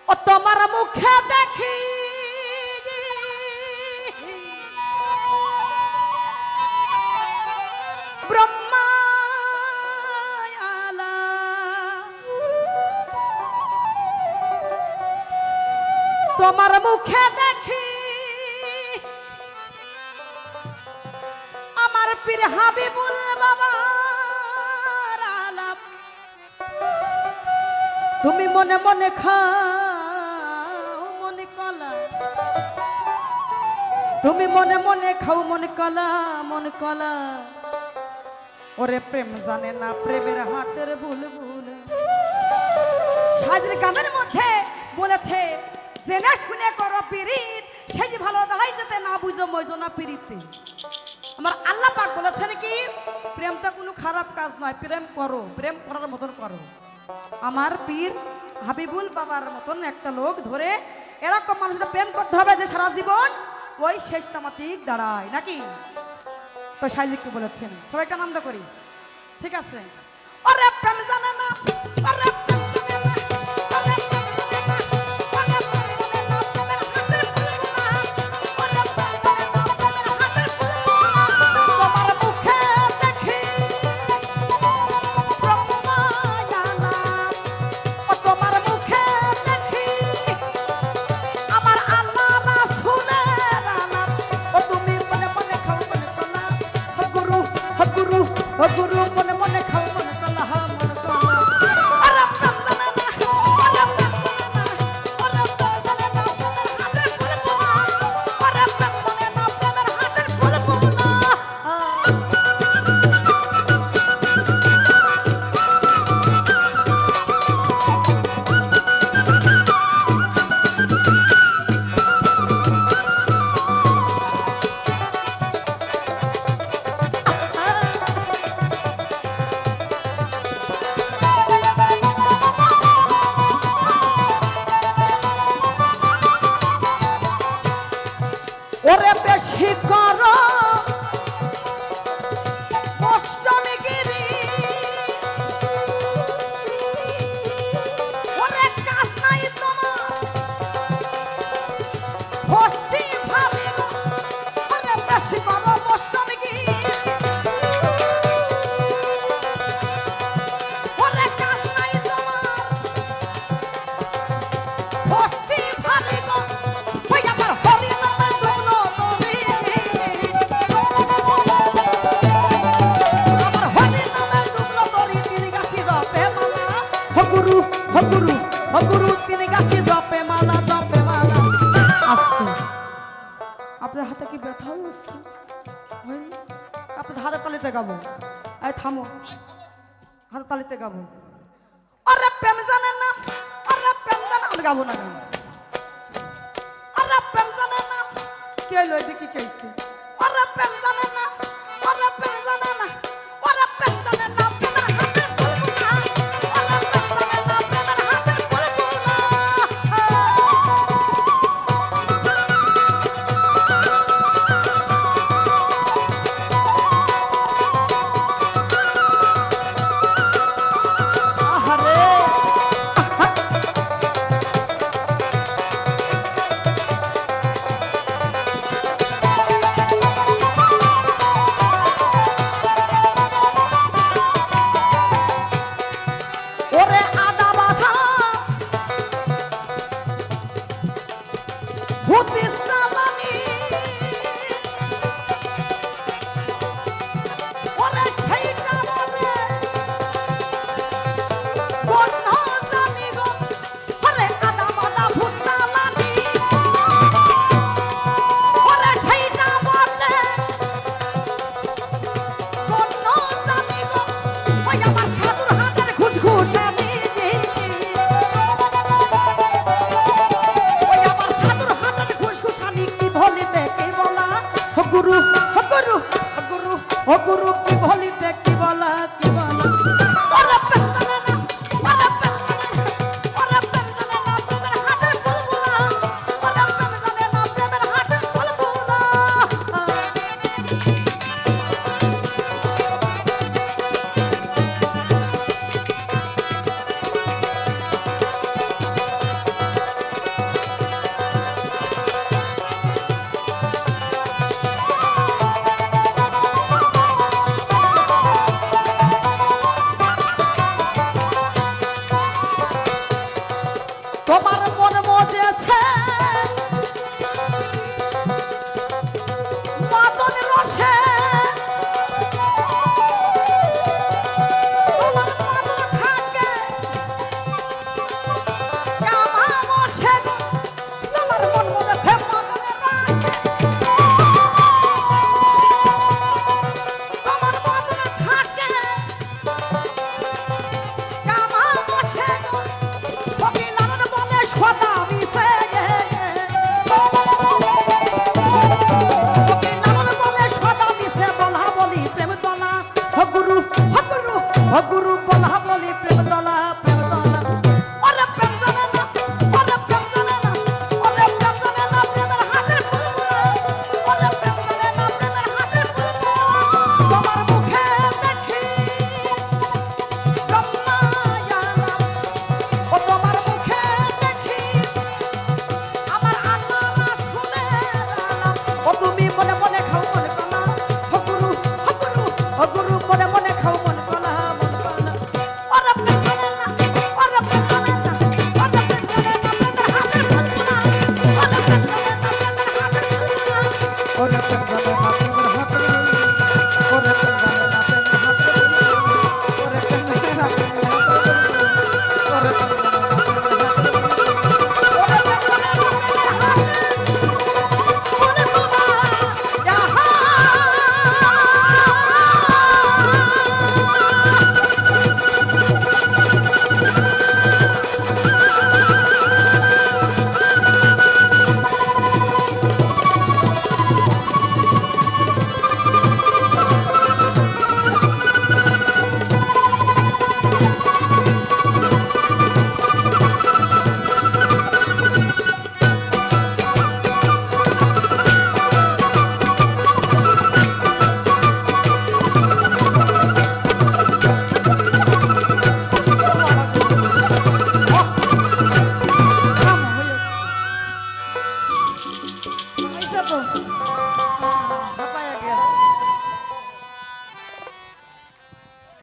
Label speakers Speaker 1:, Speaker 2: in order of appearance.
Speaker 1: ও তোমার মুখে দেখি ব্রহ্মা আলা তোমার মুখে দেখি আমার পীর হাবিবুল বাবার আলাপ তুমি মনে মনে খাও মনে কলা তুমি মনে মনে খাও মনে কলা ওরে প্রেম জানে না প্রেমের হাটের ভুল ভুল সাজের গানের মধ্যে বলেছে জেনে শুনে করো পিরিত সে যে ভালো দাঁড়াই যেতে না বুঝো মইজো না পিরিতে আমার আল্লাহ পাক বলেছেন কি প্রেমটা কোনো খারাপ কাজ নয় প্রেম করো প্রেম করার মতন করো আমার পীর হাবিবুল বাবার মতন একটা লোক ধরে এরকম মানুষদের প্রেম করতে হবে যে সারা জীবন ওই শেষ নামাতিক দাঁড়ায় নাকি তো সাইজি কি বলেছেন সবাই একটা আনন্দ করি ঠিক আছে ওরে প্রেম জানে না ওরে প্রেম জানে না ওরে প্রেম জানে না ওরে প্রেম জানে না প্রেমের হাতের ফুলগুলা ওরে প্রেম জানে না প্রেমের হাতের ফুলগুলা তোমার মুখে দেখি ব্রহ্মা জানা ও তোমার মুখে দেখি আমার আল্লাহ রাসূলের আলাপ ও তুমি মনে মনে খাও মনে কলা ও গুরু মনে মনে খাও মনে কলা মনে কলা আরে প্রেম জানে না আরে প্রেম জানে না আরে প্রেম জানে না প্রেমের হাতের ফুলগুলা আরে প্রেম জানে না প্রেমের হাতের ফুলগুলা ওরে বেশি করো অষ্টমীগিরি ওরে কাজ নাই তোমার হস্তি ভাবি ওরে বেশি করো অষ্টমীগিরি ওরে কাজ নাই তোমার হস্তি ভাবি ওই আমার হরি নামে ধুলো তরি আমার হরি নামে ধুলো তরি তিনি গাছি জপে মালা হগুরু তিনি গাছি জপে মালা আস্তে আপনার হাতে কি ব্যথা হচ্ছে আপনার হাতে তালিতে গাবো এই থামো হাতে তালিতে গাবো আরে প্রেম জানেন না আরে প্রেম জানেন আমি গাবো না কেন আরে প্রেম জানেন না কে হইলো এদিকে কি হইছে আরে প্রেম জানেন না আরে প্রেম জানেন না আরে প্রেম জানেন না প্রেমের হাতে ফুলগুলা আরে প্রেম জানেন না প্রেমের হাতে ফুলগুলা আহারে তোমার মন মজেছে